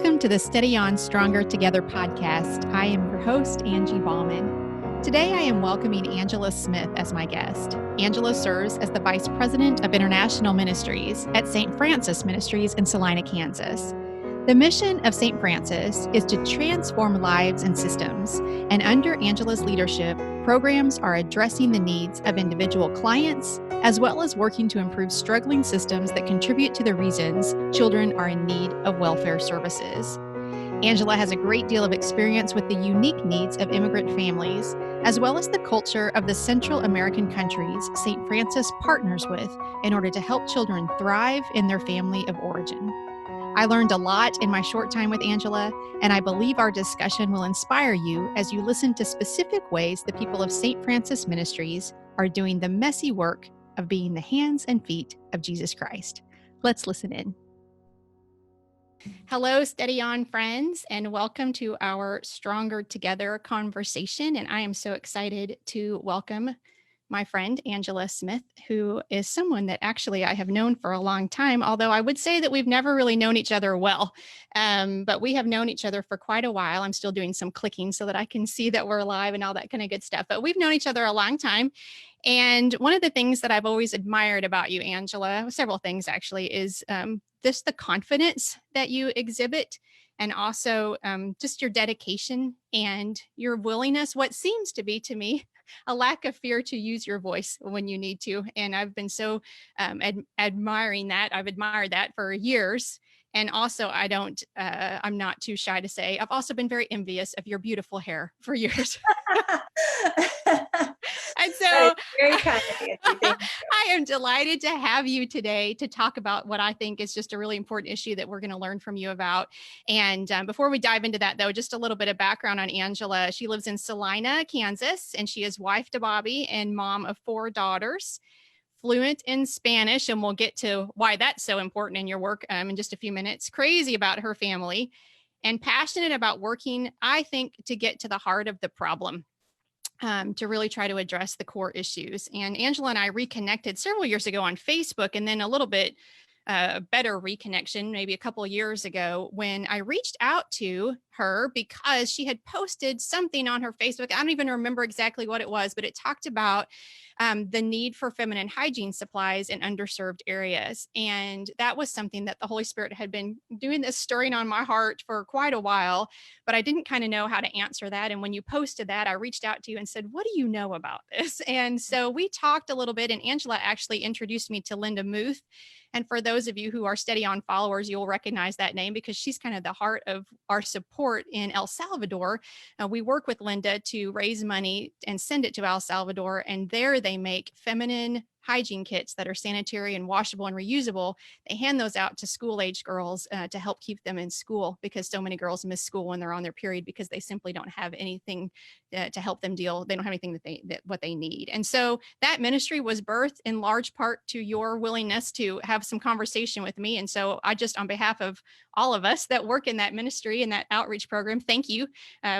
Welcome to the Steady On Stronger Together podcast. I am your host, Angie Ballman. Today I am welcoming Angela Smith as my guest. Angela serves as the Vice President of International Ministries at Saint Francis Ministries in Salina, Kansas. The mission of Saint Francis is to transform lives and systems, and under Angela's leadership, programs are addressing the needs of individual clients, as well as working to improve struggling systems that contribute to the reasons children are in need of welfare services. Angela has a great deal of experience with the unique needs of immigrant families, as well as the culture of the Central American countries St. Francis partners with in order to help children thrive in their family of origin. I learned a lot in my short time with Angela, and I believe our discussion will inspire you as you listen to specific ways the people of Saint Francis Ministries are doing the messy work of being the hands and feet of Jesus Christ. Let's listen in. Hello, Steady On friends, and welcome to our Stronger Together conversation. And I am so excited to welcome my friend, Angela Smith, who is someone that actually I have known for a long time, although I would say that we've never really known each other well. But we have known each other for quite a while. I'm still doing some clicking so that I can see that we're live and all that kind of good stuff. But we've known each other a long time. And one of the things that I've always admired about you, Angela, several things actually, is just the confidence that you exhibit, and also just your dedication and your willingness, what seems to be to me, a lack of fear to use your voice when you need to. And I've been so admiring that. I've admired that for years. And also, I'm not too shy to say, I've also been very envious of your beautiful hair for years. And so very kind of you. I am delighted to have you today to talk about what I think is just a really important issue that we're going to learn from you about. And before we dive into that, though, just a little bit of background on Angela. She lives in Salina, Kansas, and she is wife to Bobby and mom of 4 daughters. Fluent in Spanish, and we'll get to why that's so important in your work in just a few minutes. Crazy about her family, and passionate about working, I think, to get to the heart of the problem. To really try to address the core issues. And Angela and I reconnected several years ago on Facebook, and then a little bit better reconnection maybe a couple of years ago when I reached out to her because she had posted something on her Facebook. I don't even remember exactly what it was, but it talked about the need for feminine hygiene supplies in underserved areas. And that was something that the Holy Spirit had been doing this stirring on my heart for quite a while, but I didn't kind of know how to answer that. And when you posted that, I reached out to you and said, what do you know about this? And so we talked a little bit, and Angela actually introduced me to Linda Muth. And for those of you who are Steady On followers, you'll recognize that name because she's kind of the heart of our support in El Salvador. We work with Linda to raise money and send it to El Salvador, and there they make feminine hygiene kits that are sanitary and washable and reusable. They hand those out to school-age girls to help keep them in school, because so many girls miss school when they're on their period because they simply don't have anything to help them deal. They don't have anything what they need. And so that ministry was birthed in large part to your willingness to have some conversation with me. And so I just, on behalf of all of us that work in that ministry and that outreach program, thank you,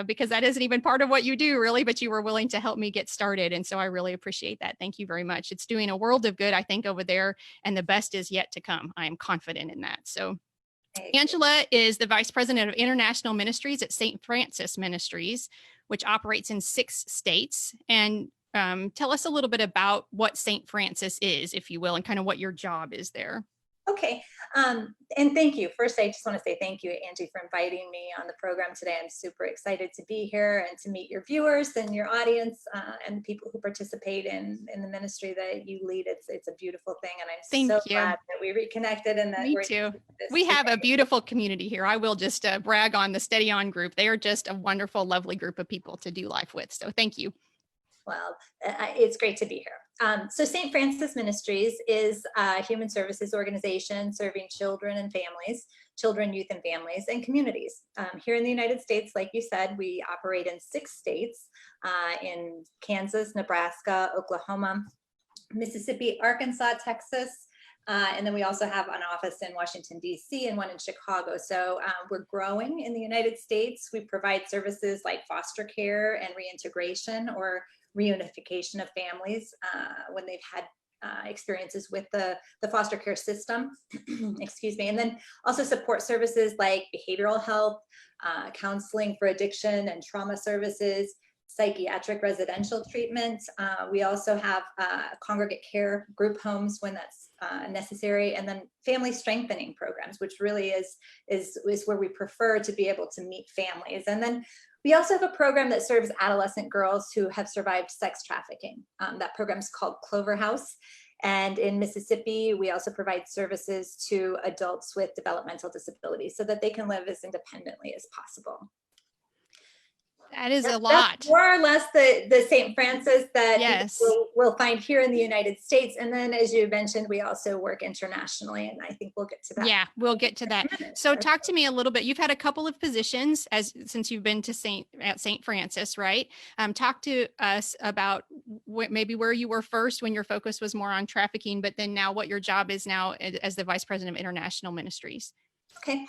because that isn't even part of what you do really, but you were willing to help me get started. And so I really appreciate that. Thank you very much. It's doing a world of good, I think, over there, and the best is yet to come. I am confident in that. So Angela is the Vice President of International Ministries at Saint Francis Ministries, which operates in 6 states. And tell us a little bit about what Saint Francis is, if you will, and kind of what your job is there. Okay. And thank you. First, I just want to say thank you, Angie, for inviting me on the program today. I'm super excited to be here and to meet your viewers and your audience and the people who participate in the ministry that you lead. It's a beautiful thing. And I'm glad that we reconnected and that Me too. We have a beautiful community here. I will just brag on the Steady On group. They are just a wonderful, lovely group of people to do life with. So thank you. Well, it's great to be here. So Saint Francis Ministries is a human services organization serving children and families, children, youth, and families, and communities. Here in the United States, like you said, we operate in 6 states, in Kansas, Nebraska, Oklahoma, Mississippi, Arkansas, Texas, and then we also have an office in Washington, D.C. and one in Chicago. So we're growing in the United States. We provide services like foster care and reintegration or reunification of families when they've had experiences with the foster care system, excuse me, and then also support services like behavioral health, counseling for addiction and trauma services, psychiatric residential treatment. We also have congregate care group homes when that's necessary, and then family strengthening programs, which really is where we prefer to be able to meet families. And then we also have a program that serves adolescent girls who have survived sex trafficking. That program is called Clover House. And in Mississippi, we also provide services to adults with developmental disabilities so that they can live as independently as possible. That is a That's lot. more or less the Saint Francis that Yes. we'll find here in the United States. And then, as you mentioned, we also work internationally, and I think we'll get to that. Yeah, we'll get to that. So talk to me a little bit. You've had a couple of positions since you've been to Saint Francis, right? Talk to us about maybe where you were first when your focus was more on trafficking, but then now what your job is now as the Vice President of International Ministries. Okay.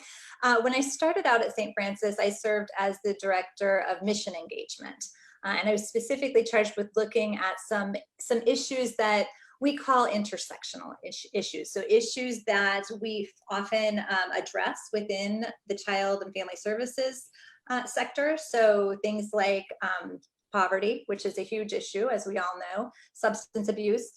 When I started out at St. Francis, I served as the Director of Mission Engagement. And I was specifically charged with looking at some issues that we call intersectional issues. So issues that we often address within the child and family services sector. So things like poverty, which is a huge issue, as we all know, substance abuse,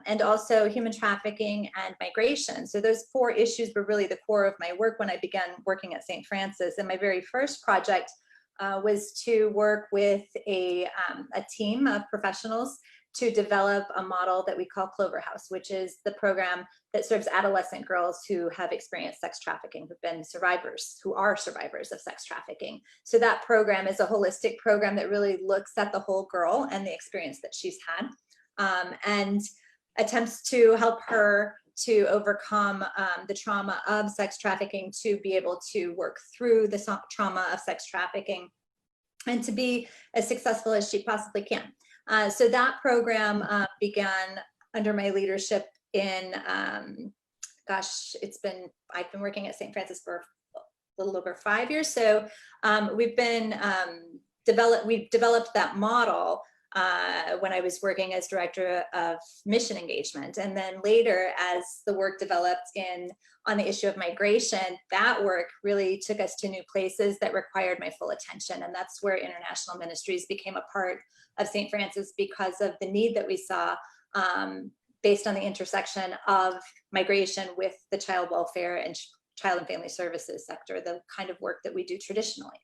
and also human trafficking and migration. So those 4 issues were really the core of my work when I began working at St. Francis. And my very first project was to work with a team of professionals to develop a model that we call Clover House, which is the program that serves adolescent girls who have experienced sex trafficking, who are survivors of sex trafficking. So that program is a holistic program that really looks at the whole girl and the experience that she's had. And attempts to help her to overcome the trauma of sex trafficking, to be able to work through the trauma of sex trafficking, and to be as successful as she possibly can. So that program began under my leadership in, I've been working at St. Francis for a little over 5 years. So we've developed that model when I was working as Director of Mission Engagement. And then later, as the work developed on the issue of migration, that work really took us to new places that required my full attention. And that's where International Ministries became a part of St. Francis, because of the need that we saw based on the intersection of migration with the child welfare and child and family services sector, the kind of work that we do traditionally.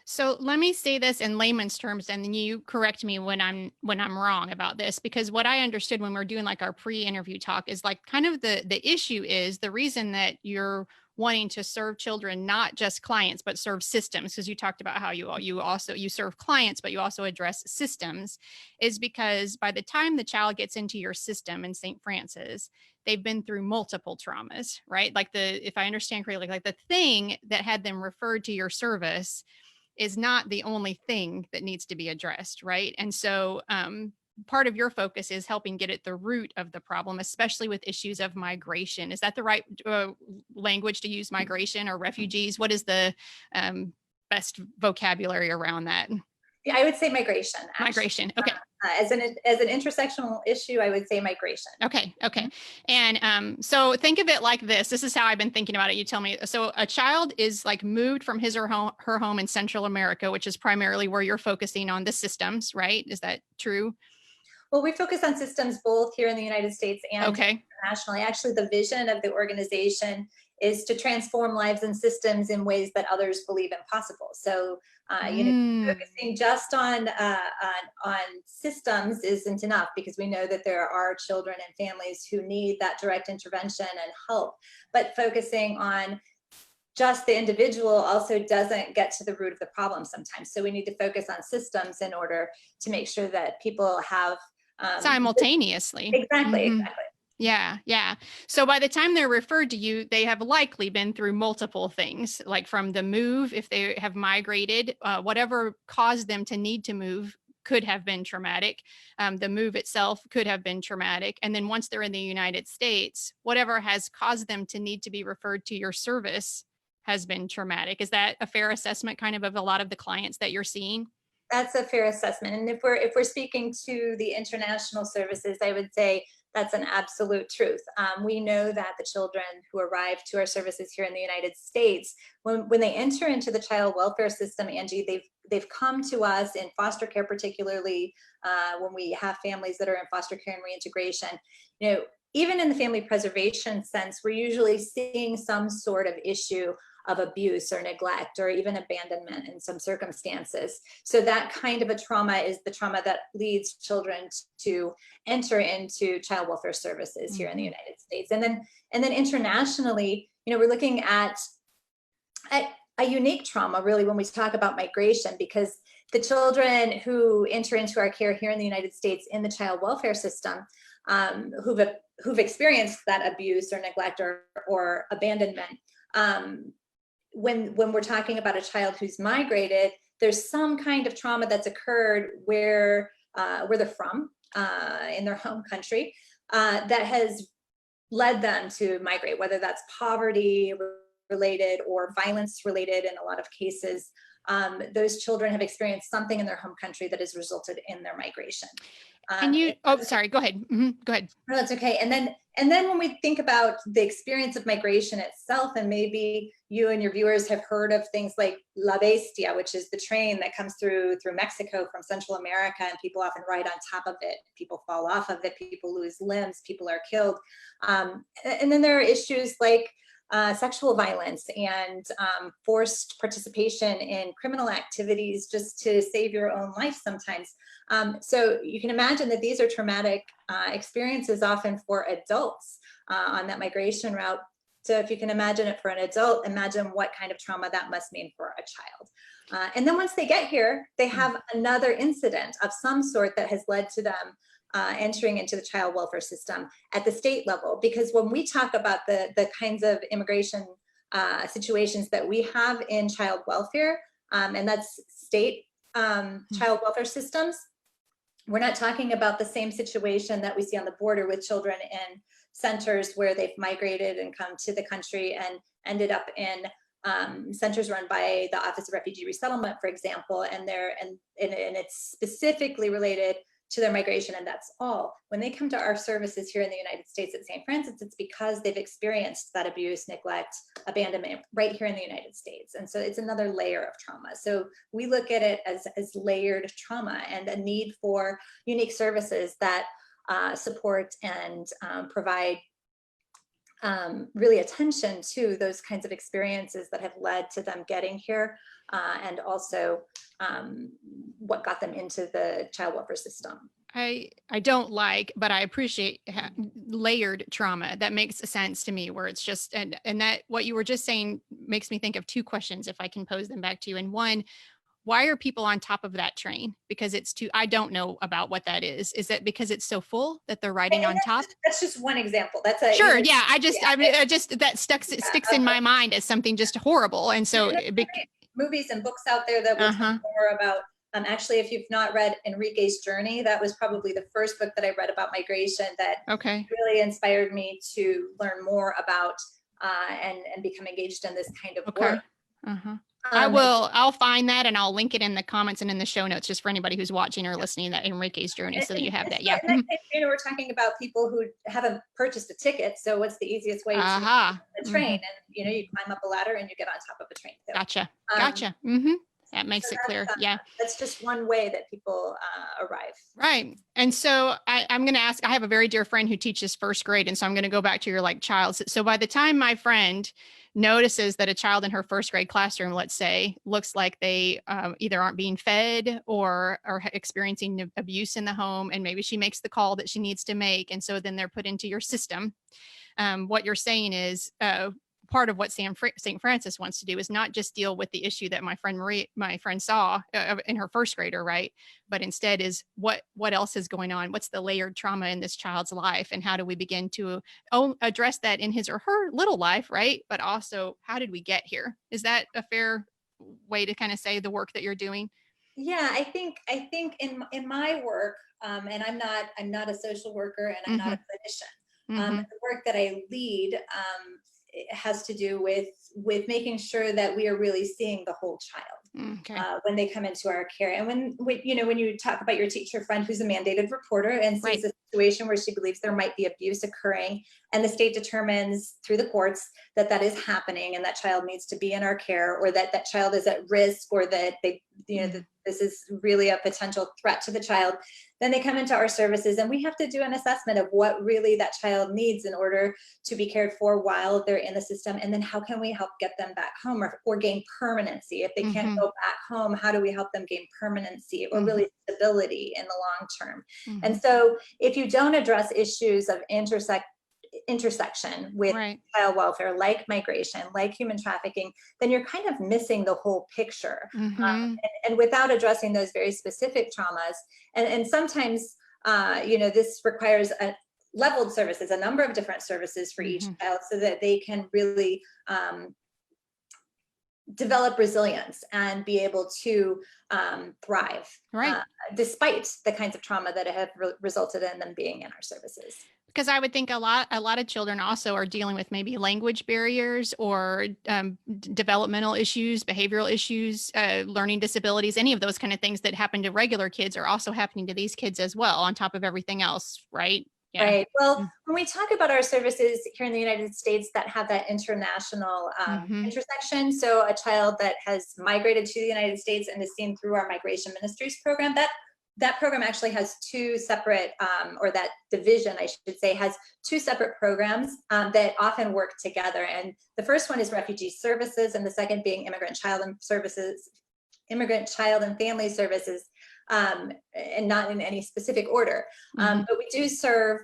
So let me say this in layman's terms, and then you correct me when I'm wrong about this, because what I understood when we're doing like our pre-interview talk is like kind of the issue is the reason that you're wanting to serve children, not just clients, but serve systems, because you talked about how you serve clients, but you also address systems, is because by the time the child gets into your system in St. Francis, they've been through multiple traumas, right? Like if I understand correctly, like the thing that had them referred to your service is not the only thing that needs to be addressed, right? And so part of your focus is helping get at the root of the problem, especially with issues of migration. Is that the right language to use, migration or refugees? What is the best vocabulary around that? Yeah, I would say migration. Actually. Migration. Okay. As an intersectional issue, I would say migration. Okay. And so think of it like this. This is how I've been thinking about it. You tell me. So a child is like moved from his or her home in Central America, which is primarily where you're focusing on the systems, right? Is that true? Well, we focus on systems both here in the United States and internationally. Actually, the vision of the organization is to transform lives and systems in ways that others believe impossible. So, focusing just on systems isn't enough, because we know that there are children and families who need that direct intervention and help. But focusing on just the individual also doesn't get to the root of the problem sometimes. So we need to focus on systems in order to make sure that people have simultaneously. Exactly. Yeah. So by the time they're referred to you, they have likely been through multiple things, like from the move, if they have migrated, whatever caused them to need to move could have been traumatic. The move itself could have been traumatic. And then once they're in the United States, whatever has caused them to need to be referred to your service has been traumatic. Is that a fair assessment kind of a lot of the clients that you're seeing? That's a fair assessment. And if we're speaking to the international services, I would say that's an absolute truth. We know that the children who arrive to our services here in the United States, when they enter into the child welfare system, Angie, they've come to us in foster care, particularly when we have families that are in foster care and reintegration. Even in the family preservation sense, we're usually seeing some sort of issue of abuse or neglect or even abandonment in some circumstances. So that kind of a trauma is the trauma that leads children to enter into child welfare services here in the United States. And then internationally, we're looking at a unique trauma, really, when we talk about migration, because the children who enter into our care here in the United States in the child welfare system, who've experienced that abuse or neglect or abandonment, when we're talking about a child who's migrated, there's some kind of trauma that's occurred where they're from in their home country that has led them to migrate, whether that's poverty related or violence related. In a lot of cases, those children have experienced something in their home country that has resulted in their migration. Sorry, go ahead. Go ahead. No, that's okay. And then when we think about the experience of migration itself, and maybe you and your viewers have heard of things like La Bestia, which is the train that comes through Mexico from Central America, and people often ride on top of it. People fall off of it. People lose limbs. People are killed. And then there are issues like sexual violence and forced participation in criminal activities just to save your own life sometimes. So you can imagine that these are traumatic experiences often for adults on that migration route. So if you can imagine it for an adult, imagine what kind of trauma that must mean for a child. And then once they get here, they have another incident of some sort that has led to them entering into the child welfare system at the state level. Because when we talk about the kinds of immigration situations that we have in child welfare, and that's state child welfare systems, we're not talking about the same situation that we see on the border with children in centers where they've migrated and come to the country and ended up in centers run by the Office of Refugee Resettlement, for example, and it's specifically related to their migration, and that's all. When they come to our services here in the United States at Saint Francis, it's because they've experienced that abuse, neglect, abandonment right here in the United States. And so it's another layer of trauma. So we look at it as layered trauma and a need for unique services that support and provide really attention to those kinds of experiences that have led to them getting here, and also what got them into the child welfare system. I don't like, but I appreciate layered trauma. That makes sense to me, where it's just, and that what you were just saying makes me think of two questions, if I can pose them back to you. And one, why are people on top of that train? Because I don't know about what that is. Is that because it's so full that they're riding on top? That's just one example. Sure. Yeah. That sticks in my mind as something just horrible. And so movies and books out there that will talk more about, actually, if you've not read Enrique's Journey, that was probably the first book that I read about migration that really inspired me to learn more about and become engaged in this kind of work. I'll find that and I'll link it in the comments and in the show notes, just for anybody who's watching or listening, that Enrique's Journey, so that you have that. Yeah. We're talking about people who haven't purchased a ticket. So what's the easiest way to a train? And you climb up a ladder and you get on top of a train. So, Gotcha. That makes it clear. Yeah. That's just one way that people arrive. Right. And so I'm going to ask, I have a very dear friend who teaches first grade. And so I'm going to go back to your child. So by the time my friend notices that a child in her first grade classroom, let's say, looks like they either aren't being fed or are experiencing abuse in the home, and maybe she makes the call that she needs to make, and so then they're put into your system, what you're saying is part of what St. Francis wants to do is not just deal with the issue that my friend saw in her first grader, right? But instead is what else is going on? What's the layered trauma in this child's life? And how do we begin to address that in his or her little life, right? But also, how did we get here? Is that a fair way to kind of say the work that you're doing? Yeah, I think in my work, and I'm not a social worker and I'm not a clinician. The work that I lead it has to do with making sure that we are really seeing the whole child. Okay. When they come into our care. And when you talk about your teacher friend who's a mandated reporter and sees a situation where she believes there might be abuse occurring, and the state determines through the courts that that is happening and that child needs to be in our care, or that that child is at risk, or that they, that this is really a potential threat to the child, then they come into our services and we have to do an assessment of what really that child needs in order to be cared for while they're in the system. And then how can we help get them back home, or gain permanency? If they can't go back home, how do we help them gain permanency or really stability in the long term? And so if you don't address issues of intersection with child welfare, like migration, like human trafficking, then you're kind of missing the whole picture. And without addressing those very specific traumas, and sometimes, this requires a leveled services, a number of different services for each child, so that they can really develop resilience and be able to thrive, despite the kinds of trauma that have resulted in them being in our services. Because I would think a lot of children also are dealing with maybe language barriers or developmental issues, behavioral issues, learning disabilities, any of those kind of things that happen to regular kids are also happening to these kids as well, on top of everything else, right? Yeah. Right. Well, when we talk about our services here in the United States that have that international intersection, so a child that has migrated to the United States and is seen through our Migration Ministries program, that program actually has two separate, or that division, I should say, has two separate programs that often work together. And the first one is Refugee Services, and the second being Immigrant Child and Family Services, and not in any specific order. But we do serve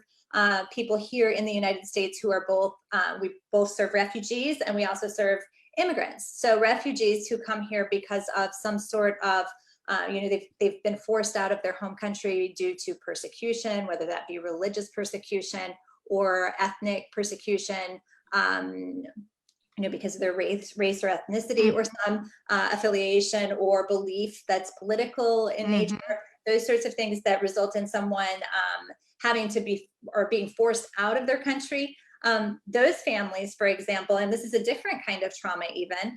people here in the United States who are both, we both serve refugees and we also serve immigrants. So refugees who come here because of some sort of they've been forced out of their home country due to persecution, whether that be religious persecution or ethnic persecution, because of their race or ethnicity, or some affiliation or belief that's political in nature, those sorts of things that result in someone having to be, or being forced out of their country. Those families, for example, and this is a different kind of trauma even,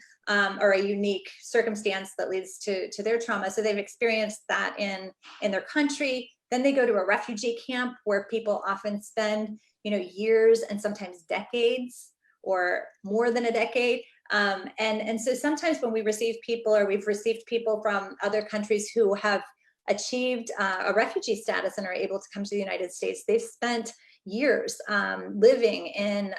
or a unique circumstance that leads to their trauma. So they've experienced that in their country. Then they go to a refugee camp where people often spend, years and sometimes decades or more than a decade. And so sometimes when we receive people, or we've received people from other countries who have achieved a refugee status and are able to come to the United States, they've spent years living in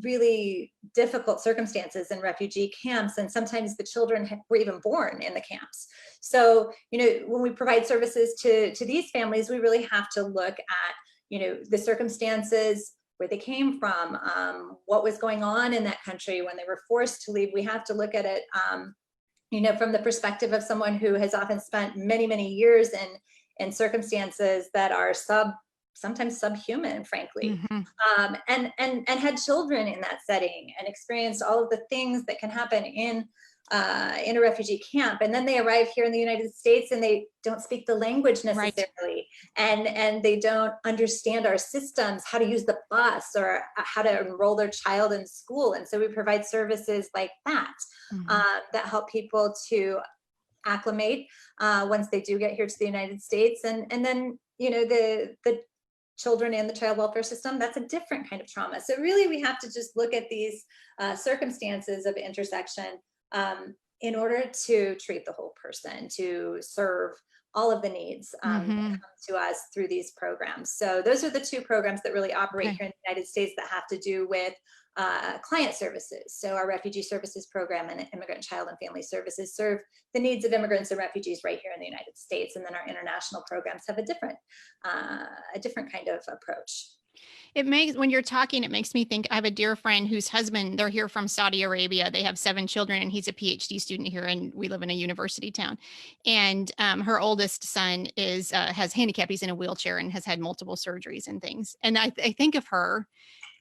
really difficult circumstances in refugee camps, and sometimes the children were even born in the camps. So, when we provide services to these families, we really have to look at, the circumstances, where they came from, what was going on in that country when they were forced to leave. We have to look at it, from the perspective of someone who has often spent many, many years in circumstances that are sometimes subhuman, frankly, and had children in that setting and experienced all of the things that can happen in a refugee camp. And then they arrive here in the United States and they don't speak the language necessarily, and they don't understand our systems, how to use the bus or how to enroll their child in school. And so we provide services like that that help people to acclimate once they do get here to the United States. And then, the children in the child welfare system, that's a different kind of trauma. So really we have to just look at these circumstances of intersection in order to treat the whole person, to serve all of the needs that come to us through these programs. So those are the two programs that really operate here in the United States that have to do with client services. So our Refugee Services Program and Immigrant Child and Family Services serve the needs of immigrants and refugees right here in the United States. And then our international programs have a different kind of approach. When you're talking, it makes me think, I have a dear friend whose husband, they're here from Saudi Arabia. They have 7 children and he's a PhD student here, and we live in a university town. And her oldest son has handicap. He's in a wheelchair and has had multiple surgeries and things. And I think of her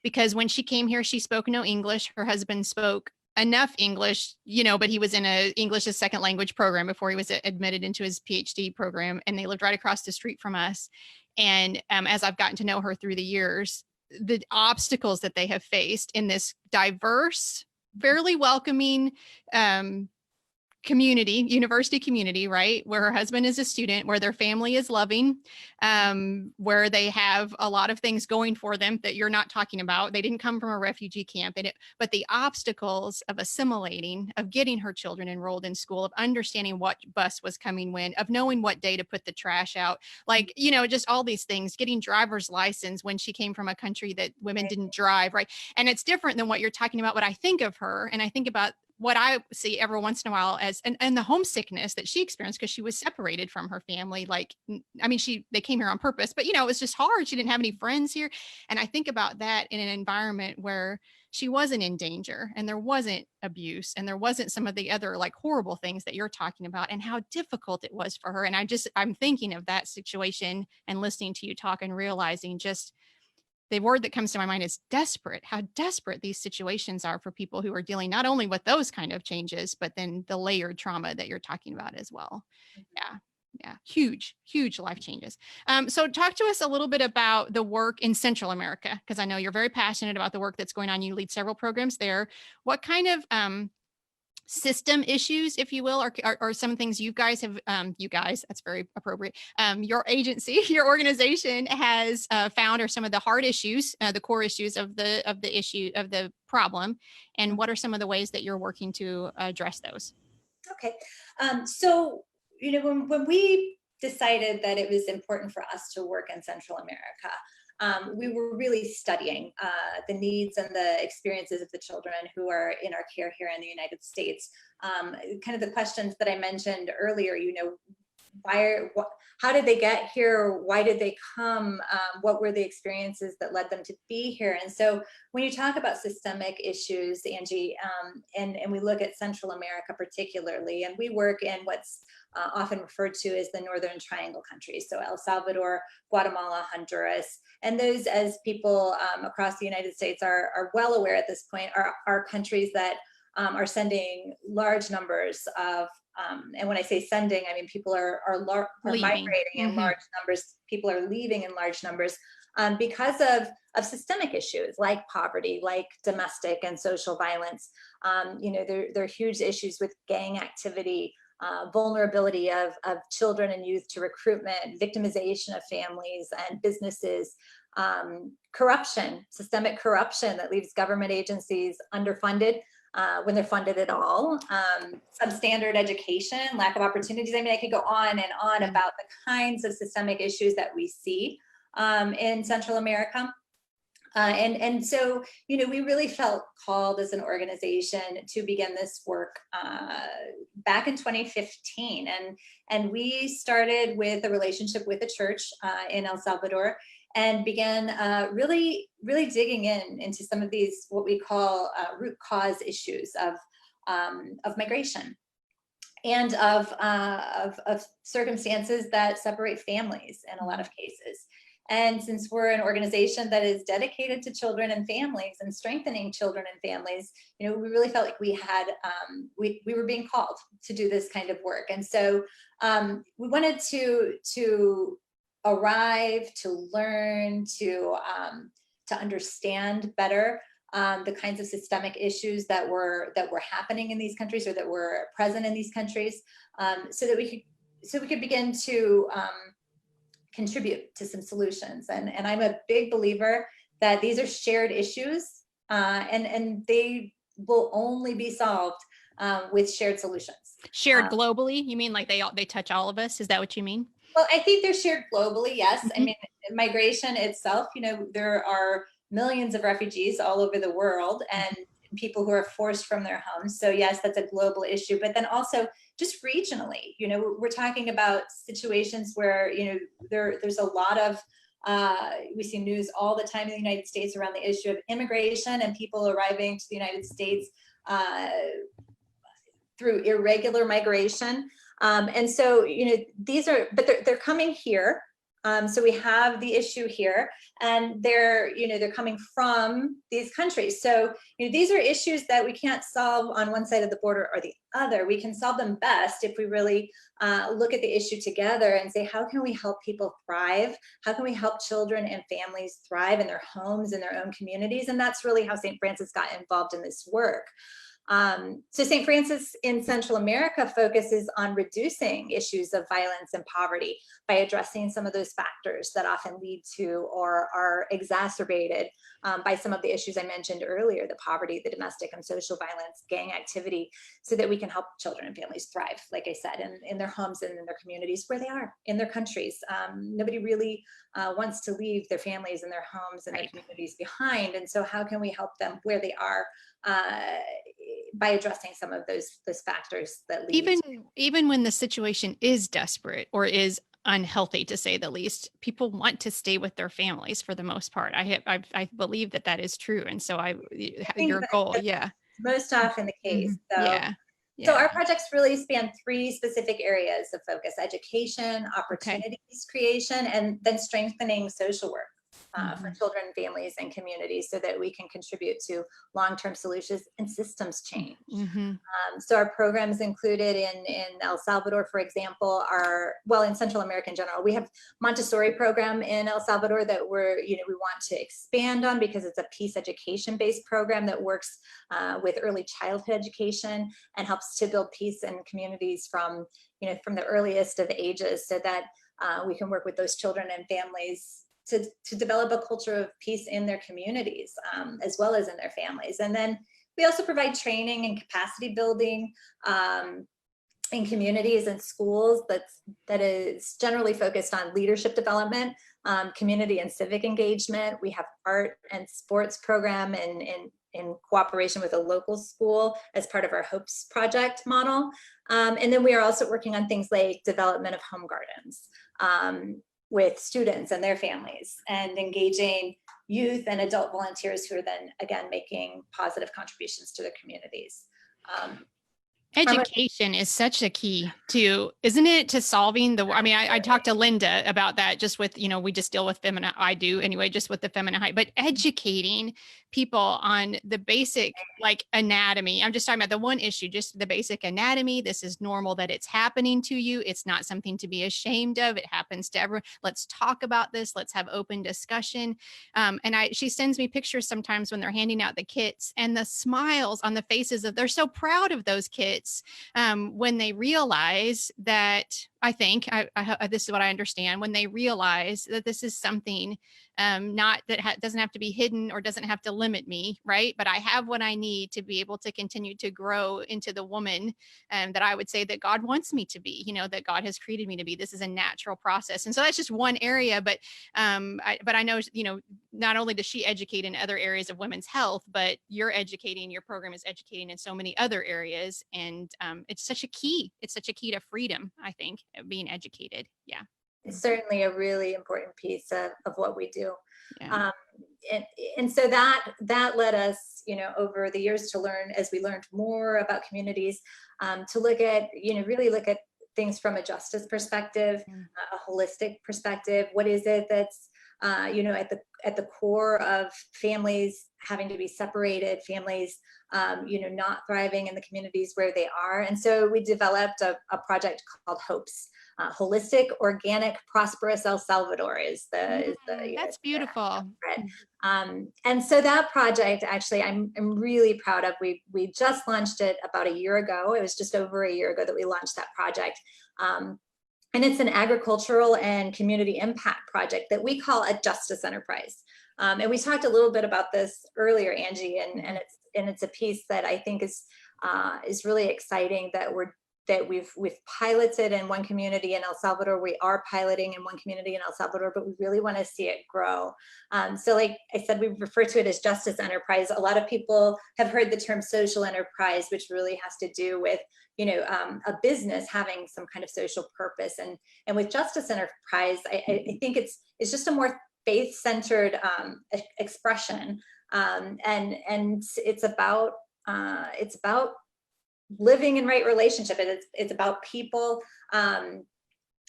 because when she came here, she spoke no English. Her husband spoke enough English, but he was in a English as second language program before he was admitted into his PhD program. And they lived right across the street from us. And as I've gotten to know her through the years, the obstacles that they have faced in this diverse, fairly welcoming community, university community, right? Where her husband is a student, where their family is loving, where they have a lot of things going for them that you're not talking about. They didn't come from a refugee camp, but the obstacles of assimilating, of getting her children enrolled in school, of understanding what bus was coming when, of knowing what day to put the trash out, like, you know, just all these things, getting driver's license when she came from a country that women didn't drive, right? And it's different than what you're talking about. What I think of her, and I think about what I see every once in a while as, and the homesickness that she experienced because she was separated from her family. Like, I mean, they came here on purpose, but you know, it was just hard. She didn't have any friends here. And I think about that in an environment where she wasn't in danger and there wasn't abuse and there wasn't some of the other like horrible things that you're talking about, and how difficult it was for her. And I'm thinking of that situation and listening to you talk and realizing just the word that comes to my mind is desperate, how desperate these situations are for people who are dealing not only with those kind of changes, but then the layered trauma that you're talking about as well. Yeah. Yeah. Huge life changes. So talk to us a little bit about the work in Central America, because I know you're very passionate about the work that's going on. You lead several programs there. What kind of system issues, if you will, are some things you guys have, you guys, that's very appropriate. Your agency, your organization has found are some of the hard issues, the core issues of the problem, and what are some of the ways that you're working to address those? Okay, so you know, when we decided that it was important for us to work in Central America, we were really studying the needs and the experiences of the children who are in our care here in the United States. Kind of the questions that I mentioned earlier, you know, how did they get here? Why did they come? What were the experiences that led them to be here? And so when you talk about systemic issues, Angie, and we look at Central America particularly, and we work in what's often referred to as the Northern Triangle countries, so El Salvador, Guatemala, Honduras, and those, as people across the United States are well aware at this point, are countries that are sending large numbers of, and when I say sending, I mean people are migrating in large numbers. People are leaving in large numbers because of systemic issues like poverty, like domestic and social violence. You know, there are huge issues with gang activity, vulnerability of children and youth to recruitment, victimization of families and businesses, corruption, systemic corruption that leaves government agencies underfunded when they're funded at all, substandard education, lack of opportunities. I mean, I could go on and on about the kinds of systemic issues that we see in Central America. And so, you know, we really felt called as an organization to begin this work back in 2015. And we started with a relationship with a church in El Salvador and began really digging into some of these, what we call root cause issues of migration and of circumstances that separate families in a lot of cases. And since we're an organization that is dedicated to children and families and strengthening children and families, you know, we really felt like we had, we were being called to do this kind of work. And so we wanted to arrive, to learn, to understand better the kinds of systemic issues that were happening in these countries, or that were present in these countries, so that we could begin to contribute to some solutions. And I'm a big believer that these are shared issues, and they will only be solved with shared solutions. Shared globally? You mean like they touch all of us? Is that what you mean? Well, I think they're shared globally, yes. Mm-hmm. I mean, migration itself, you know, there are millions of refugees all over the world and people who are forced from their homes. So yes, that's a global issue, but then also just regionally, you know, we're talking about situations where, you know, there's a lot of, we see news all the time in the United States around the issue of immigration and people arriving to the United States through irregular migration. And so, you know, but they're coming here So we have the issue here, and they're coming from these countries. So these are issues that we can't solve on one side of the border or the other. We can solve them best if we really look at the issue together and say, how can we help people thrive? How can we help children and families thrive in their homes, in their own communities? And that's really how St. Francis got involved in this work. So St. Francis in Central America focuses on reducing issues of violence and poverty by addressing some of those factors that often lead to or are exacerbated by some of the issues I mentioned earlier, the poverty, the domestic and social violence, gang activity, so that we can help children and families thrive, like I said, in their homes and in their communities where they are, in their countries. Nobody really wants to leave their families and their homes and their communities behind. And so how can we help them where they are by addressing some of those factors that lead even when the situation is desperate or is unhealthy, to say the least, people want to stay with their families for the most part. I believe that is true, and so your goal, yeah, most often the case. So yeah. So our projects really span 3 specific areas of focus: education, opportunities creation, and then strengthening social work for children, families, and communities, so that we can contribute to long-term solutions and systems change. So our programs included in El Salvador, for example, in Central America in general, we have Montessori program in El Salvador that we want to expand on, because it's a peace education-based program that works with early childhood education and helps to build peace in communities from the earliest of ages, so that we can work with those children and families to develop a culture of peace in their communities, as well as in their families. And then we also provide training and capacity building in communities and schools that is generally focused on leadership development, community and civic engagement. We have art and sports program in cooperation with a local school as part of our Hopes Project model. And then we are also working on things like development of home gardens with students and their families, and engaging youth and adult volunteers who are then again making positive contributions to their communities. Education is such a key to, isn't it, to solving I talked to Linda about that, just with, we just deal with feminine, I do anyway, just with the feminine height, but educating people on the basic, like, anatomy. I'm just talking about the one issue, just the basic anatomy. This is normal that it's happening to you. It's not something to be ashamed of. It happens to everyone. Let's talk about this. Let's have open discussion. She sends me pictures sometimes when they're handing out the kits, and the smiles on the faces they're so proud of those kits when they realize that, this is what I understand, when they realize that this is something not that doesn't have to be hidden or doesn't have to limit me, right? But I have what I need to be able to continue to grow into the woman that I would say that God wants me to be, that God has created me to be. This is a natural process. And so that's just one area, but I know, not only does she educate in other areas of women's health, but your program is educating in so many other areas. And it's such a key to freedom, I think, being educated. Yeah. It's certainly a really important piece of what we do. Yeah. And so that led us, over the years to learn, as we learned more about communities, to look at, really look at things from a justice perspective, a holistic perspective. What is it that's, at the core of families having to be separated, families, not thriving in the communities where they are. And so we developed a project called Hopes. Holistic, organic, prosperous El Salvador is the that's beautiful. And so that project, actually, I'm really proud of. We just launched it about a year ago. It was just over a year ago that we launched that project. And it's an agricultural and community impact project that we call a justice enterprise. And we talked a little bit about this earlier, Angie, and it's a piece that I think is really exciting that we've piloted in one community in El Salvador. We are piloting in one community in El Salvador, but we really want to see it grow. So like I said, we refer to it as justice enterprise. A lot of people have heard the term social enterprise, which really has to do with, a business having some kind of social purpose. And with justice enterprise, I think it's just a more faith-centered expression. And it's about living in right relationship. It's about people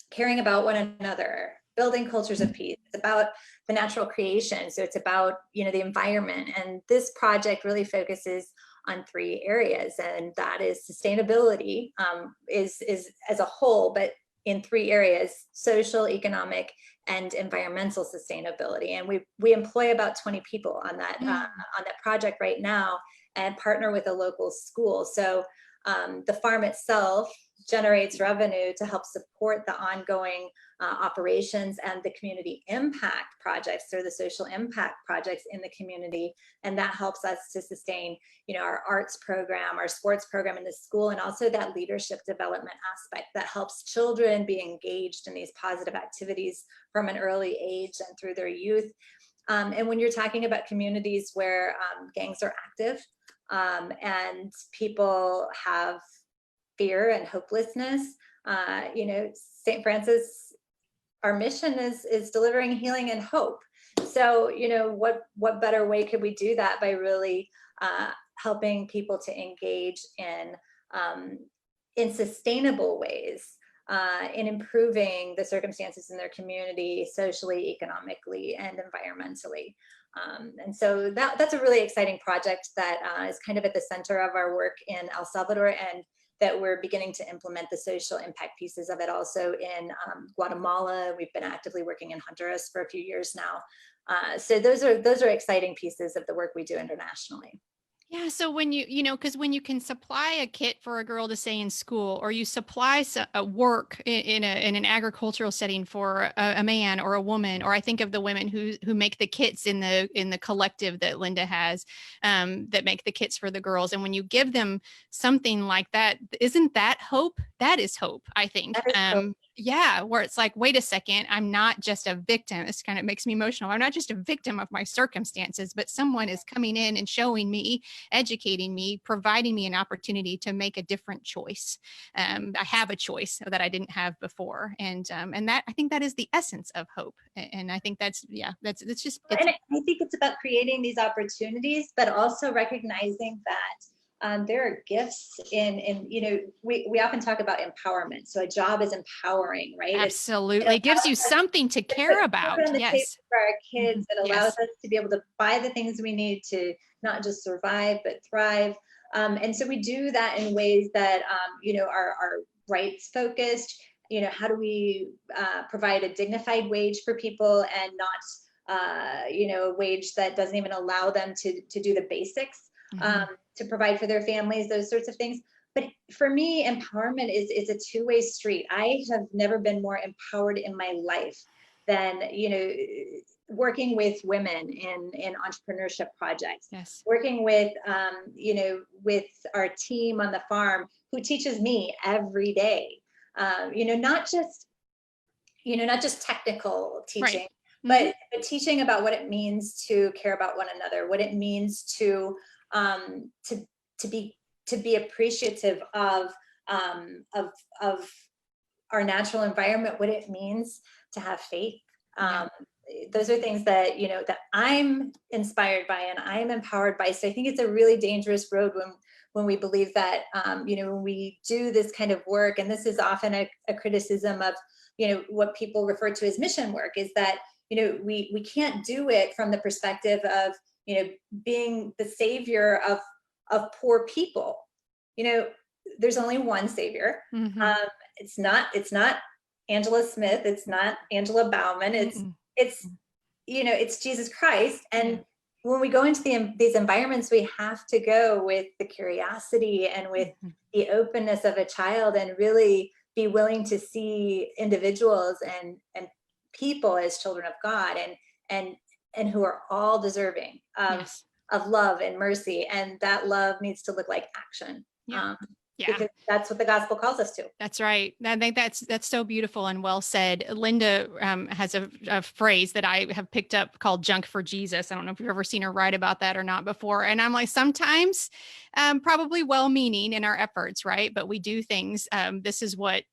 caring about one another, building cultures of peace. It's about the natural creation. So it's about, the environment. And this project really focuses on 3 areas, and that is sustainability, is as a whole, but in 3 areas: social, economic, and environmental sustainability. And we employ about 20 people on that project right now, and partner with a local school. So the farm itself generates revenue to help support the ongoing operations and the community impact projects, or the social impact projects in the community. And that helps us to sustain, our arts program, our sports program in the school, and also that leadership development aspect that helps children be engaged in these positive activities from an early age and through their youth. And when you're talking about communities where gangs are active, and people have fear and hopelessness, St. Francis, our mission is delivering healing and hope. So, what better way could we do that by really helping people to engage in sustainable ways, in improving the circumstances in their community, socially, economically, and environmentally. And so that's a really exciting project that is kind of at the center of our work in El Salvador, and that we're beginning to implement the social impact pieces of it also in Guatemala. We've been actively working in Honduras for a few years now. So those are exciting pieces of the work we do internationally. Yeah. So when because when you can supply a kit for a girl to say in school, or you supply a work in an agricultural setting for a man or a woman, or I think of the women who make the kits in the collective that Linda has, that make the kits for the girls. And when you give them something like that, isn't that hope? That is hope, I think. That is hope. Yeah, where it's like, wait a second, I'm not just a victim. This kind of makes me emotional. I'm not just a victim of my circumstances, but someone is coming in and showing me, educating me, providing me an opportunity to make a different choice. I have a choice that I didn't have before, and that, I think that is the essence of hope. And I think that's just. And I think it's about creating these opportunities, but also recognizing that there are gifts in we often talk about empowerment. So a job is empowering, right? Absolutely. It gives you something to care about. Yes. For our kids, it allows us to be able to buy the things we need to not just survive, but thrive. And so we do that in ways that, are rights focused. How do we provide a dignified wage for people, and not, a wage that doesn't even allow them to do the basics. To provide for their families, those sorts of things. But for me, empowerment is a two-way street. I have never been more empowered in my life than, working with women in entrepreneurship projects. Yes. Working with, with our team on the farm, who teaches me every day, not just technical teaching, right. but teaching about what it means to care about one another, what it means to be appreciative of our natural environment, what it means to have faith. Those are things that that I'm inspired by and I'm empowered by. So I think it's a really dangerous road when we believe that when we do this kind of work, and this is often a criticism of what people refer to as mission work, is that we can't do it from the perspective of being the savior of poor people. There's only one savior. It's not Angela Smith. It's not Angela Bauman. It's Jesus Christ. And when we go into these environments, we have to go with the curiosity and with the openness of a child, and really be willing to see individuals and people as children of God, and who are all deserving of love and mercy. And that love needs to look like action. Because that's what the gospel calls us to. That's right. I think that's so beautiful and well said. Linda has a phrase that I have picked up called "junk for Jesus." I don't know if you've ever seen her write about that or not before. And I'm like, sometimes probably well-meaning in our efforts, right? But we do things. This is what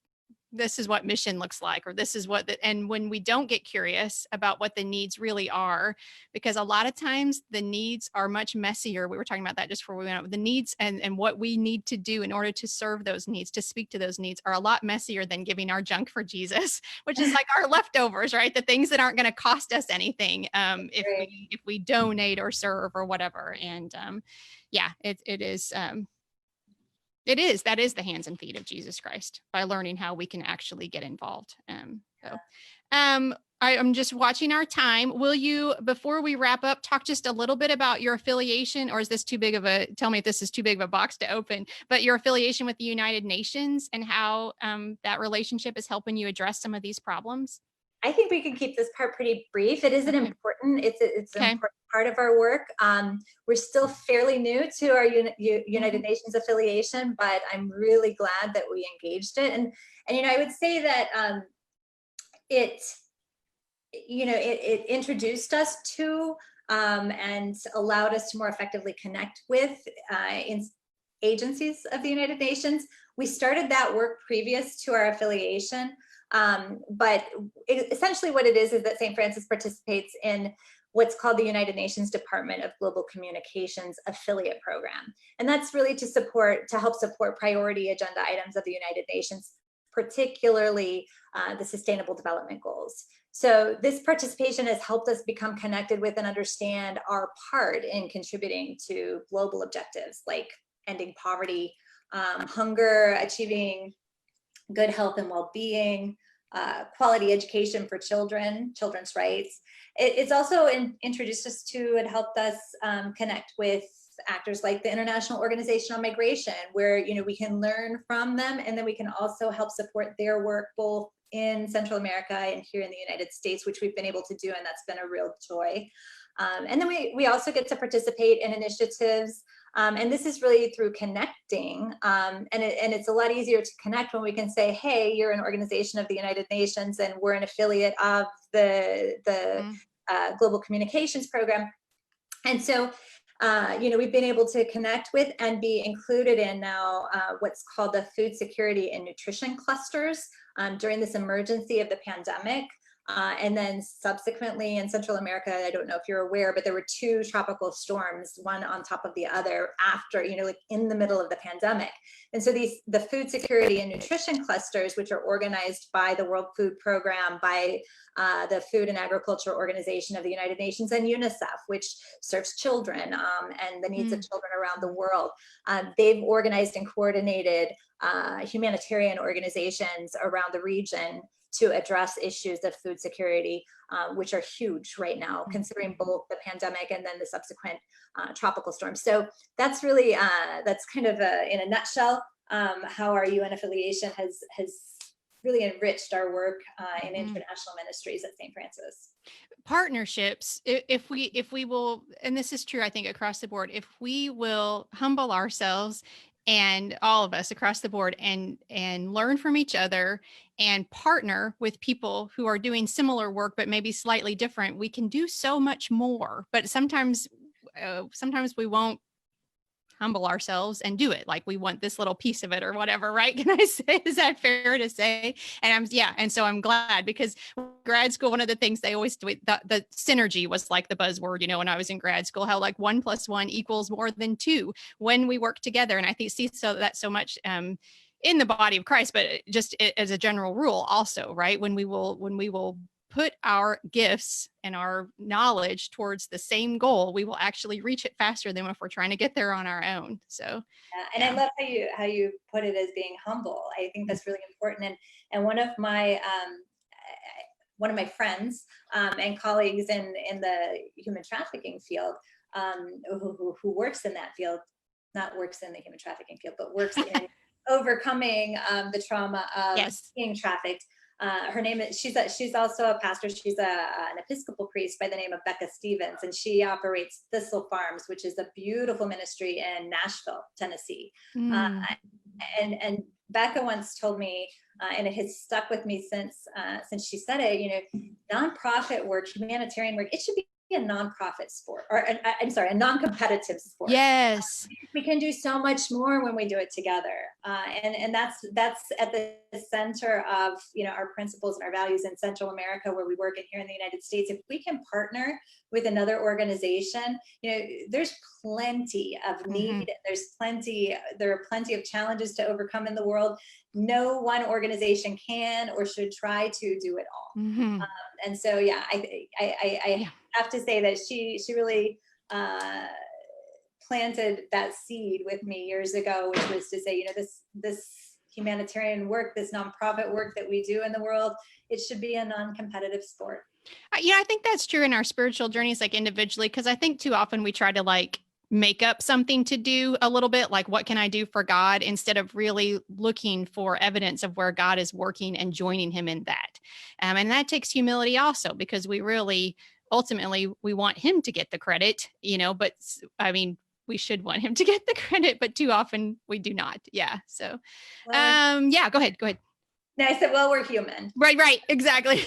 this is what mission looks like, or this is what and when we don't get curious about what the needs really are, because a lot of times the needs are much messier. We were talking about that just before we went out. The needs and what we need to do in order to serve those needs, to speak to those needs, are a lot messier than giving our junk for Jesus, which is like our leftovers, right? The things that aren't going to cost us anything, if we donate or serve or whatever. And yeah, it is. That is the hands and feet of Jesus Christ, by learning how we can actually get involved. I'm just watching our time. Will you, before we wrap up, talk just a little bit about your affiliation, or is this too big of tell me if this is too big of a box to open, but your affiliation with the United Nations and how that relationship is helping you address some of these problems? I think we can keep this part pretty brief. It is an important, it's an important part of our work. We're still fairly new to our United Nations affiliation, but I'm really glad that we engaged it. And I would say that it introduced us to and allowed us to more effectively connect with agencies of the United Nations. We started that work previous to our affiliation. But essentially what it is that St. Francis participates in what's called the United Nations Department of Global Communications affiliate program. And that's really to help support priority agenda items of the United Nations, particularly the Sustainable Development Goals. So this participation has helped us become connected with and understand our part in contributing to global objectives like ending poverty, hunger, achieving good health and well-being, quality education for children's rights. It's also introduced us to and helped us connect with actors like the International Organization on Migration, where we can learn from them, and then we can also help support their work both in Central America and here in the United States, which we've been able to do, and that's been a real joy. And then we also get to participate in initiatives, and this is really through connecting, and it's a lot easier to connect when we can say, hey, you're an organization of the United Nations and we're an affiliate of the Global Communications Program. And so we've been able to connect with and be included in now what's called the food security and nutrition clusters during this emergency of the pandemic. And then subsequently in Central America, I don't know if you're aware, but there were 2 tropical storms, one on top of the other after, like in the middle of the pandemic. And so the food security and nutrition clusters, which are organized by the World Food Program, by the Food and Agriculture Organization of the United Nations, and UNICEF, which serves children and the needs of children around the world. They've organized and coordinated humanitarian organizations around the region to address issues of food security, which are huge right now, considering both the pandemic and then the subsequent tropical storms. So that's really, that's kind of in a nutshell, how our UN affiliation has really enriched our work in international ministries at St. Francis. Partnerships, if we will, and this is true, I think, across the board, if we will humble ourselves, and all of us across the board, and learn from each other and partner with people who are doing similar work but maybe slightly different, we can do so much more. But sometimes we won't humble ourselves and do it. Like we want this little piece of it or whatever, right? Can I say, is that fair to say? And and so I'm glad, because grad school, one of the things they always do, the synergy was like the buzzword, when I was in grad school, how like 1 + 1 = more than 2 when we work together. And I think that's so much in the body of Christ, but just as a general rule also, right? When we will put our gifts and our knowledge towards the same goal, we will actually reach it faster than if we're trying to get there on our own. So, I love how you put it as being humble. I think that's really important. And one of my friends and colleagues in the human trafficking field, who works in that field, not works in the human trafficking field, but works in overcoming the trauma of being trafficked. Her name is, she's also a pastor. She's an Episcopal priest by the name of Becca Stevens, and she operates Thistle Farms, which is a beautiful ministry in Nashville, Tennessee. And Becca once told me, and it has stuck with me since she said it, nonprofit work, humanitarian work, it should be be a nonprofit sport, or I'm sorry, a non-competitive sport. Yes. We can do so much more when we do it together, and that's at the center of our principles and our values in Central America, where we work, and here in the United States. If we can partner with another organization, there's plenty of need. There are plenty of challenges to overcome in the world. No one organization can or should try to do it all. And so, yeah, I have to say that she really planted that seed with me years ago, which was to say, this humanitarian work, this nonprofit work that we do in the world, it should be a non-competitive sport. I think that's true in our spiritual journeys, like individually, because I think too often we try to like make up something to do a little bit, like what can I do for God, instead of really looking for evidence of where God is working and joining him in that. And that takes humility also, because we really, ultimately, we want him to get the credit, but I mean, we should want him to get the credit, but too often we do not. Yeah. So, yeah, go ahead. No, I said, well, we're human. Right. Exactly.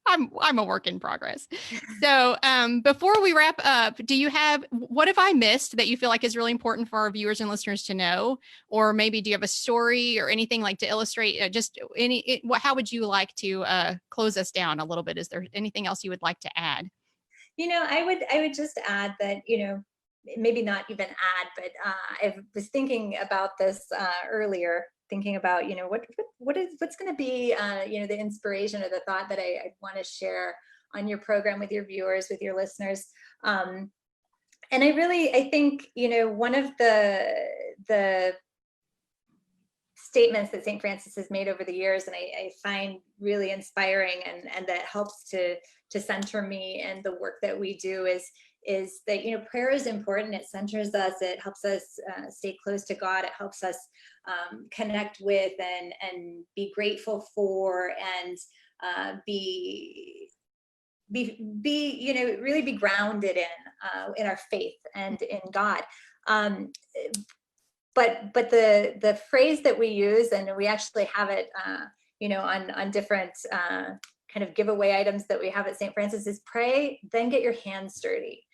I'm a work in progress. So, before we wrap up, what have I missed that you feel like is really important for our viewers and listeners to know? Or maybe do you have a story or anything like to illustrate how would you like to close us down a little bit? Is there anything else you would like to add? I would just add that, maybe not even add, but I was thinking about this earlier, thinking about, what's going to be, the inspiration or the thought that I want to share on your program with your viewers, with your listeners. And I think, one of the statements that Saint Francis has made over the years, and I find really inspiring, and that helps to center me and the work that we do, is that prayer is important. It centers us. It helps us stay close to God. It helps us connect with and be grateful for, and really be grounded in our faith and in God. But the phrase that we use, and we actually have it, on different kind of giveaway items that we have at St. Francis, is pray, then get your hands dirty.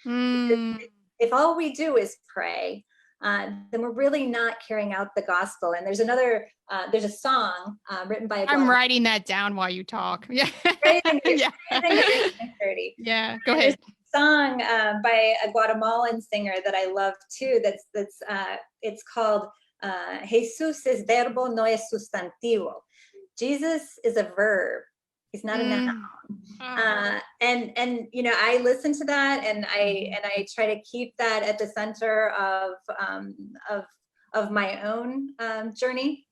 If all we do is pray, then we're really not carrying out the gospel. And there's a song written by I'm writing that down while you talk. Yeah. Pray, then get your hands dirty. Yeah, go ahead. Song by a Guatemalan singer that I love too. It's called Jesus es verbo, no es sustantivo. Jesus is a verb. He's not a noun. And I listen to that, and I try to keep that at the center of my own journey,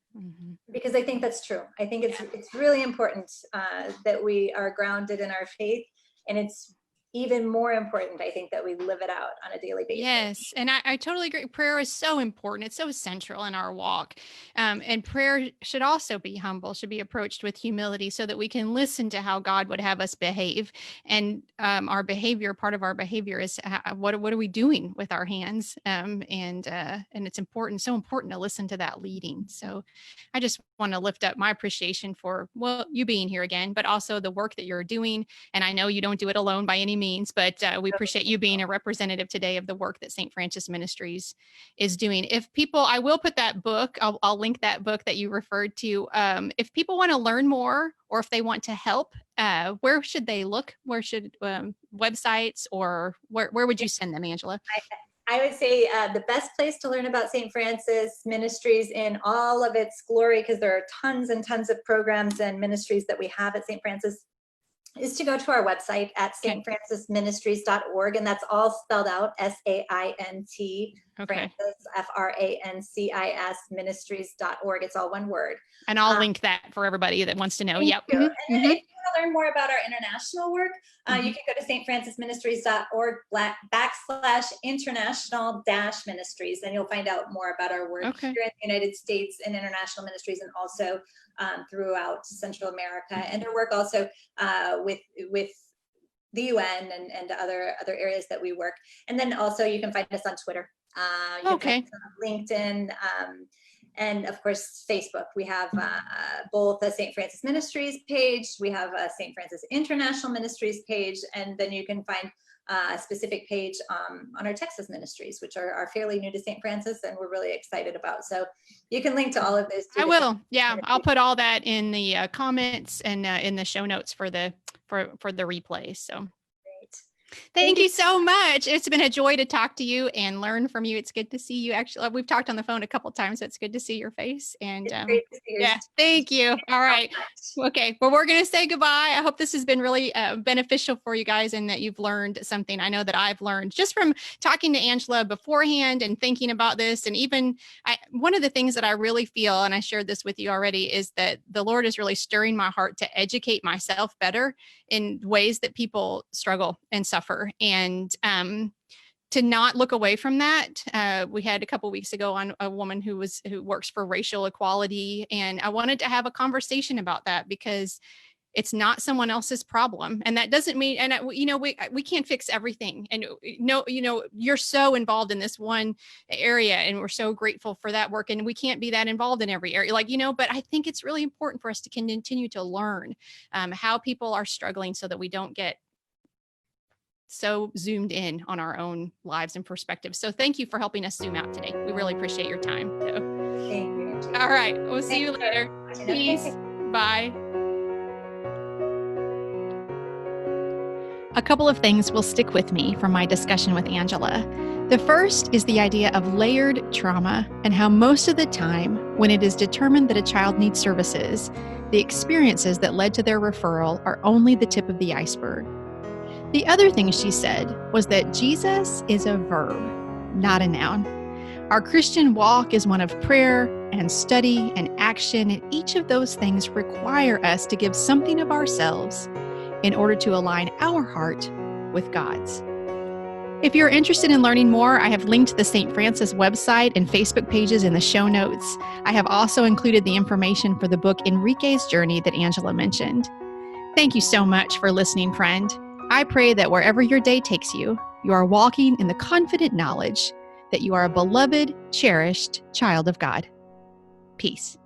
because I think that's true. I think it's really important that we are grounded in our faith, and it's even more important, I think, that we live it out on a daily basis. Yes. And I totally agree. Prayer is so important. It's so central in our walk. And prayer should also be humble, should be approached with humility, so that we can listen to how God would have us behave. And our behavior, part of our behavior is what are we doing with our hands? And it's important, so important to listen to that leading. So I just want to lift up my appreciation for, you being here again, but also the work that you're doing. And I know you don't do it alone by any means, but we appreciate you being a representative today of the work that Saint Francis Ministries is doing. I will put that book, I'll link that book that you referred to. If people want to learn more, or if they want to help, where should they look? Where should websites, or where would you send them, Angela? I would say the best place to learn about St. Francis Ministries in all of its glory, because there are tons and tons of programs and ministries that we have at St. Francis, is to go to our website at stfrancisministries.org, and that's all spelled out, SAINT, Francis, FRANCIS, ministries.org. It's all one word. And I'll link that for everybody that wants to know. Yep. And if you want to learn more about our international work, you can go to stfrancisministries.org /international-ministries, and you'll find out more about our work here in the United States and international ministries, and also throughout Central America, and our work also with the UN and other areas that we work. And then also you can find us on Twitter. You can find us on LinkedIn. And of course, Facebook. We have both a Saint Francis Ministries page, we have a Saint Francis International Ministries page, and then you can find a specific page on our Texas ministries, which are fairly new to Saint Francis, and we're really excited about. So you can link to all of those. I will. Yeah, I'll put all that in the comments and in the show notes for the replay. So. Thank you so much. It's been a joy to talk to you and learn from you. It's good to see you. Actually, we've talked on the phone a couple of times, so it's good to see your face. And yeah, thank you. All right. Okay. Well, we're going to say goodbye. I hope this has been really beneficial for you guys and that you've learned something. I know that I've learned just from talking to Angela beforehand and thinking about this. And even one of the things that I really feel, and I shared this with you already, is that the Lord is really stirring my heart to educate myself better in ways that people struggle and suffer, and to not look away from that. We had a couple of weeks ago on a woman who works for racial equality, and I wanted to have a conversation about that because it's not someone else's problem. And that doesn't mean, and we can't fix everything. And you're so involved in this one area, and we're so grateful for that work. And we can't be that involved in every area, but I think it's really important for us to continue to learn how people are struggling so that we don't get so zoomed in on our own lives and perspectives. So thank you for helping us zoom out today. We really appreciate your time. So. Thank you, Angie. All right. We'll see you later. Peace. Bye. A couple of things will stick with me from my discussion with Angela. The first is the idea of layered trauma and how most of the time, when it is determined that a child needs services, the experiences that led to their referral are only the tip of the iceberg. The other thing she said was that Jesus is a verb, not a noun. Our Christian walk is one of prayer and study and action, and each of those things require us to give something of ourselves in order to align our heart with God's. If you're interested in learning more, I have linked the Saint Francis website and Facebook pages in the show notes. I have also included the information for the book Enrique's Journey that Angela mentioned. Thank you so much for listening, friend. I pray that wherever your day takes you, you are walking in the confident knowledge that you are a beloved, cherished child of God. Peace.